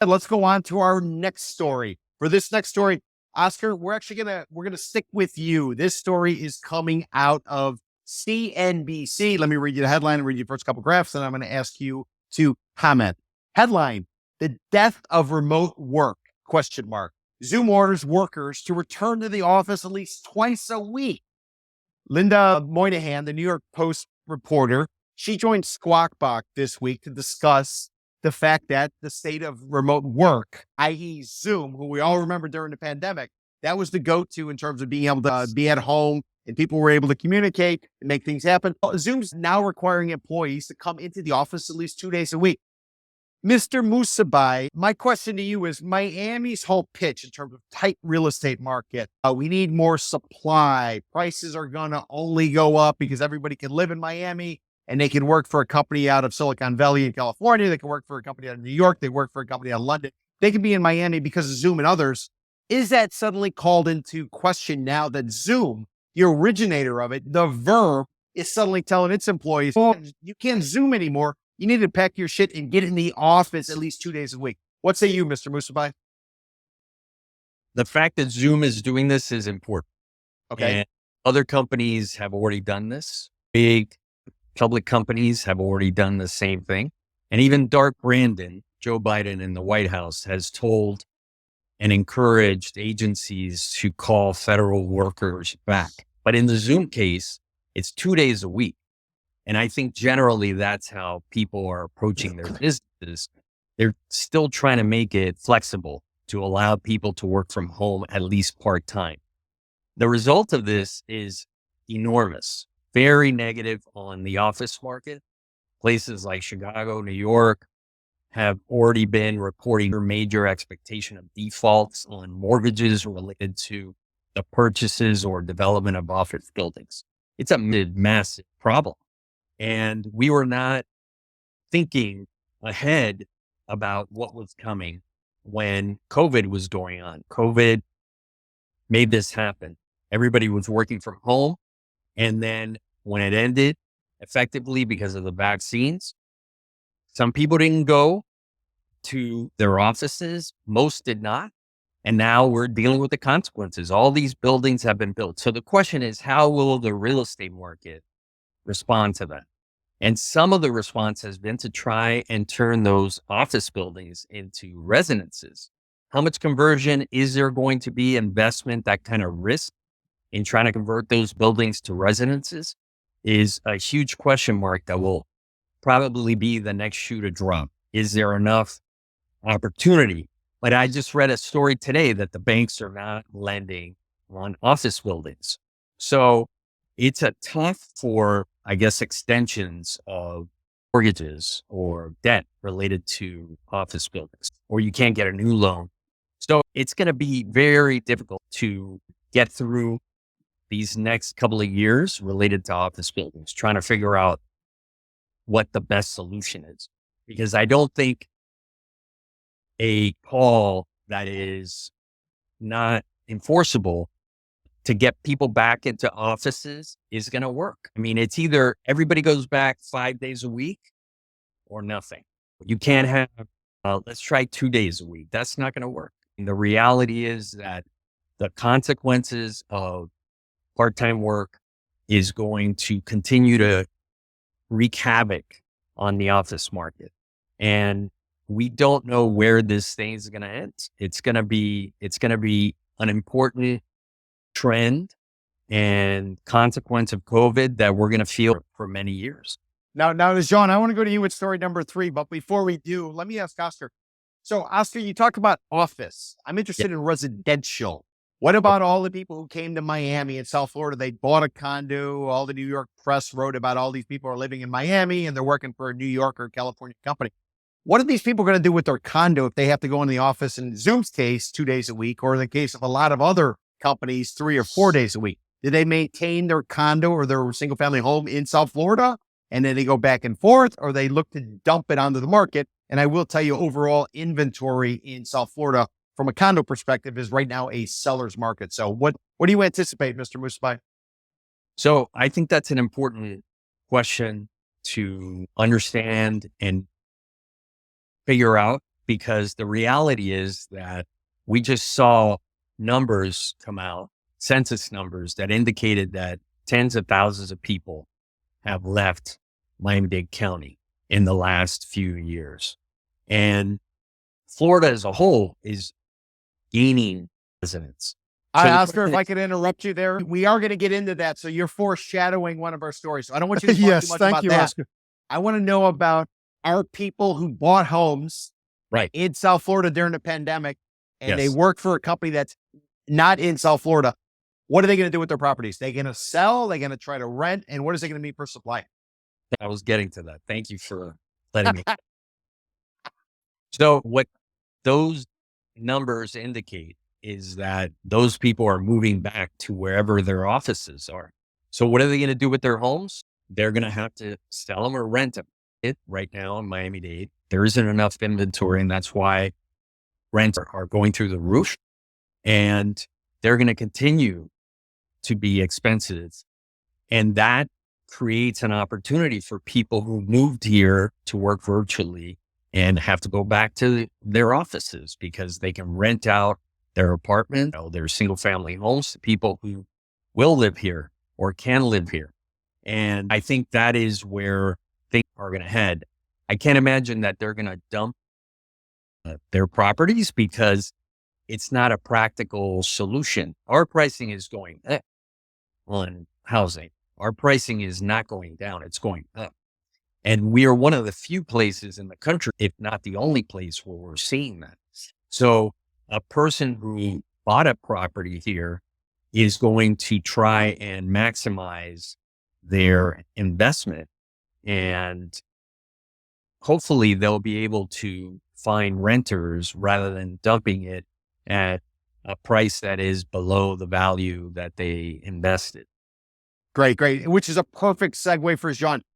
And let's go on to our next story. For this next story, Oscar, we're gonna stick with you. This story is coming out of CNBC. Let me read you the headline and read you the first couple graphs, and I'm going to ask you to comment. Headline: The death of remote work? Question mark. Zoom orders workers to return to the office at least twice a week. Linda Moynihan, the New York Post reporter, she joined Squawk Box this week to discuss the fact that the state of remote work, i.e. Zoom, who we all remember during the pandemic, that was the go-to in terms of being able to be at home and people were able to communicate and make things happen. Zoom's now requiring employees to come into the office at least 2 days a week. Mr. Musibay, my question to you is Miami's whole pitch in terms of tight real estate market. We need more supply. Prices are going to only go up because everybody can live in Miami and they can work for a company out of Silicon Valley in California. They can work for a company out of New York. They work for a company out of London. They can be in Miami because of Zoom and others. Is that suddenly called into question now that Zoom, the originator of it, the verb, is suddenly telling its employees, oh, you can't Zoom anymore. You need to pack your shit and get in the office at least 2 days a week. What say you, Mr. Musibay? The fact that Zoom is doing this is important. Okay. And other companies have already done this. Big public companies have already done the same thing. And even Dark Brandon, Joe Biden in the White House, has told and encouraged agencies to call federal workers back. But in the Zoom case, it's 2 days a week. And I think generally that's how people are approaching their businesses. They're still trying to make it flexible to allow people to work from home at least part-time. The result of this is enormous, very negative on the office market. Places like Chicago, New York have already been reporting a major expectation of defaults on mortgages related to the purchases or development of office buildings. It's a massive problem. And we were not thinking ahead about what was coming when COVID was going on. COVID made this happen. Everybody was working from home. And then when it ended, effectively because of the vaccines, some people didn't go to their offices. Most did not. And now we're dealing with the consequences. All these buildings have been built. So the question is, how will the real estate market respond to that? And some of the response has been to try and turn those office buildings into residences. How much conversion is there going to be? Investment, that kind of risk in trying to convert those buildings to residences is a huge question mark that will probably be the next shoe to drop. Is there enough opportunity? But I just read a story today that the banks are not lending on office buildings. So it's a tough for, I guess, extensions of mortgages or debt related to office buildings, or you can't get a new loan. So it's going to be very difficult to get through these next couple of years related to office buildings, trying to figure out what the best solution is. Because I don't think a call that is not enforceable to get people back into offices is going to work. I mean, it's either everybody goes back 5 days a week or nothing. You can't have, let's try 2 days a week. That's not going to work. And the reality is that the consequences of part-time work is going to continue to wreak havoc on the office market. And we don't know where this thing is going to end. It's going to be an important trend and consequence of COVID that we're going to feel for many years. Now, John, I want to go to you with story number 3, but before we do, let me ask Oscar. So, Oscar, you talk about office. I'm interested in residential. What about all the people who came to Miami and South Florida? They bought a condo. All the New York press wrote about all these people are living in Miami and they're working for a New York or California company. What are these people going to do with their condo if they have to go in the office, in Zoom's case, 2 days a week, or in the case of a lot of other companies, 3 or 4 days a week? Do they maintain their condo or their single family home in South Florida and then they go back and forth, or they look to dump it onto the market? And I will tell you, overall inventory in South Florida from a condo perspective is right now a seller's market. So what do you anticipate, Mr. Musibay? So I think that's an important question to understand and figure out, because the reality is that we just saw numbers come out, census numbers that indicated that tens of thousands of people have left Miami-Dade County in the last few years. And Florida as a whole is gaining residents. Oscar, if I could interrupt you there, we are going to get into that. So you're foreshadowing one of our stories. So I don't want you to talk Yes, too much thank about you, that. Oscar. I want to know about our people who bought homes in South Florida during the pandemic, and they work for a company that's not in South Florida. What are they going to do with their properties? They going to sell? They going to try to rent? And what is it going to mean for supply? I was getting to that. Thank you for letting me. So what those numbers indicate is that those people are moving back to wherever their offices are. So what are they going to do with their homes? They're going to have to sell them or rent them. Right now in Miami-Dade, there isn't enough inventory, and that's why rents are going through the roof, and they're going to continue to be expensive. And that creates an opportunity for people who moved here to work virtually and have to go back to their offices because they can rent out their apartment, their single family homes to people who will live here or can live here. And I think that is where things are going to head. I can't imagine that they're going to dump their properties because it's not a practical solution. Our pricing is going up on housing. Our pricing is not going down. It's going up. And we are one of the few places in the country, if not the only place where we're seeing that. So a person who bought a property here is going to try and maximize their investment, and hopefully they'll be able to find renters rather than dumping it at a price that is below the value that they invested. Great. Which is a perfect segue for John.